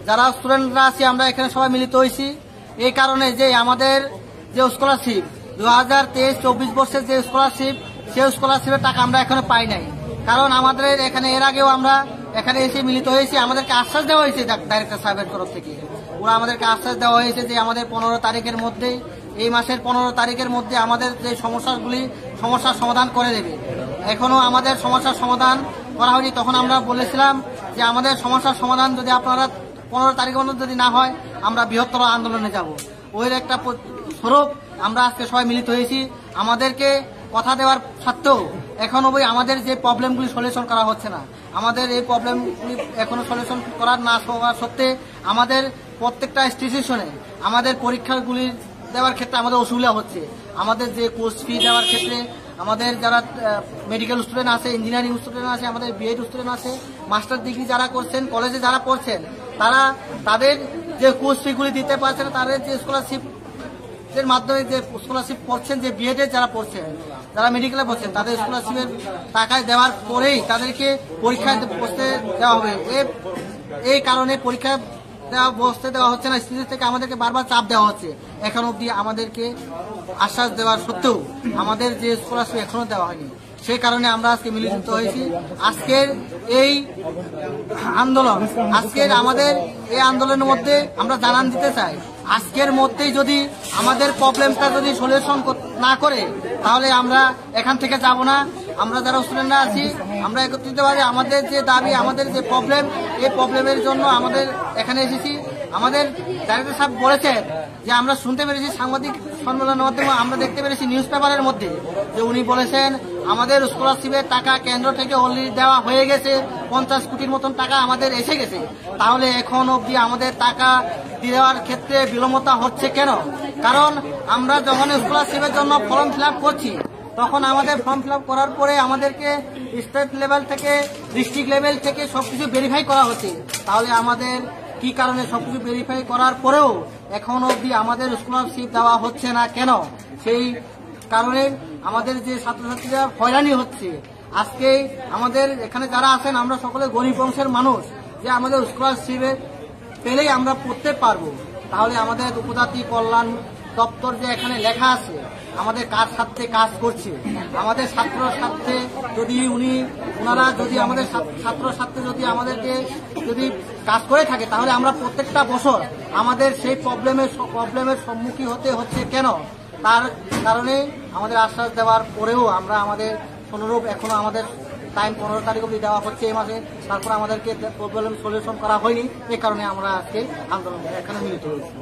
যারা স্টুডেন্টরা আছি আমরা এখানে সবাই মিলিত হয়েছি এই কারণে যে আমাদের যে স্কলারশিপ 2023-24 বর্ষের যে স্কলারশিপ সেই স্কলারশিপের টাকা আমরা এখনো পাই নাই। কারণ আমাদের এখানে এর আগেও আমরা এখানে এসে মিলিত হয়েছি, আমাদেরকে আশ্বাস দেওয়া হয়েছে ডাইরেক্টর সাহেবের তরফ থেকে। ওরা আমাদেরকে আশ্বাস দেওয়া হয়েছে যে আমাদের 15 তারিখের মধ্যে, এই মাসের 15 তারিখের মধ্যে আমাদের যে সমস্যার সমাধান করে দেবে। এখনো আমাদের সমস্যার সমাধান করা হয়নি। তখন আমরা বলেছিলাম যে আমাদের সমস্যার সমাধান যদি আপনারা 15 তারিখের মধ্যে যদি না হয় আমরা বৃহত্তর আন্দোলনে যাব। ওই একটা স্বরূপ আমরা আজকে সবাই মিলিত হয়েছি। আমাদেরকে কথা দেওয়ার সত্ত্বেও এখনো আমাদের যে প্রবলেমগুলি সলিউশন করা হচ্ছে না, আমাদের এই প্রবলেমগুলি এখনো সলিউশন করার না হওয়ার সত্ত্বে আমাদের প্রত্যেকটা ইনস্টিটিউশনে আমাদের পরীক্ষাগুলি দেওয়ার ক্ষেত্রে আমাদের অসুবিধা হচ্ছে। আমাদের যে কোর্স ফি দেওয়ার ক্ষেত্রে আমাদের যারা মেডিকেল স্টুডেন্ট আছে, ইঞ্জিনিয়ারিং স্টুডেন্ট আছে, আমাদের বিএড স্টুডেন্ট আছে, মাস্টার ডিগ্রি যারা করছেন, কলেজে যারা পড়ছেন, তারা তাদের যে কোর্স ফিগুলি দিতে পারছে না। তাদের যে স্কলারশিপের মাধ্যমে যে স্কলারশিপ পড়ছেন, যে বিএডে যারা পড়ছেন, যারা মেডিকেলে পড়ছেন, তাদের স্কলারশিপের টাকায় দেওয়ার পরেই তাদেরকে পরীক্ষায় বসতে দেওয়া হবে। এই কারণে পরীক্ষা বসতে দেওয়া হচ্ছে না। স্কুল থেকে আমাদেরকে বারবার চাপ দেওয়া হচ্ছে। এখন অবধি আমাদেরকে আশ্বাস দেওয়ার সত্ত্বেও আমাদের যে স্কলারশিপ এখনো দেওয়া হয়নি। সেই কারণে আমরা আজকে মিলিত হয়েছি। আজকের এই আন্দোলন, আমাদের এই আন্দোলনের মধ্যে আমরা জানান দিতে চাই, আজকের মধ্যেই যদি আমাদের প্রবলেমটা যদি সলিউশন না করে তাহলে আমরা এখান থেকে যাব না। আমরা যারা স্টুডেন্টরা আছি আমরা একত্রিত ভাবে আমাদের যে দাবি, আমাদের যে প্রবলেম, এই প্রবলেমের জন্য আমাদের এখানে এসেছি। আমাদের ডাইরেক্টর সাহেব বলেছেন যে আমরা শুনতে পেরেছি সাংবাদিক সম্মেলনের মাধ্যমে, আমরা দেখতে পেরেছি নিউজ পেপারের মধ্যে যে উনি বলেছেন আমাদের স্কলারশিপের টাকা কেন্দ্র থেকে অলরেডি দেওয়া হয়ে গেছে, 50 কোটির মতন টাকা আমাদের এসে গেছে। তাহলে এখন অবধি আমাদের টাকা দেওয়ার ক্ষেত্রে বিলম্বতা হচ্ছে কেন? কারণ আমরা যখন স্কলারশিপের জন্য ফর্ম ফিল আপ করছি, তখন আমাদের ফর্ম ফিল আপ করার পরে আমাদেরকে স্টেট লেভেল থেকে, ডিস্ট্রিক্ট লেভেল থেকে সবকিছু ভেরিফাই করা হচ্ছে। তাহলে আমাদের কি কারণে সবকিছু ভেরিফাই করার পরেও এখন অবধি আমাদের স্কলারশিপ দেওয়া হচ্ছে না কেন? সেই কারণে আমাদের যে ছাত্রছাত্রীরা হয়রানি হচ্ছে। আজকে আমাদের এখানে যারা আছেন আমরা সকলে গরিব বংশের মানুষ, যে আমাদের স্কলারশিপে পেলেই আমরা পড়তে পারবো। তাহলে আমাদের উপজাতি কল্যাণ দপ্তর যে এখানে লেখা আছে, আমাদের কার স্বার্থে কাজ করছে, আমাদের ছাত্র স্বার্থে যদি ওনারা যদি আমাদের ছাত্র স্বার্থে যদি আমাদেরকে যদি কাজ করে থাকে, তাহলে আমরা প্রত্যেকটা বছর আমাদের সেই প্রবলেমের সম্মুখীন হতে হচ্ছে কেন? তার কারণে আমাদের আশ্বাস দেওয়ার পরেও আমরা আমাদের অনুরূপ এখনো আমাদের টাইম 15 তারিখ অবধি দেওয়া হচ্ছে এই মাসে, তারপর আমাদেরকে প্রবলেম সলিউশন করা হয়নি। এই কারণে আমরা আজকে আন্দোলন এখানে মিলিত হয়েছি।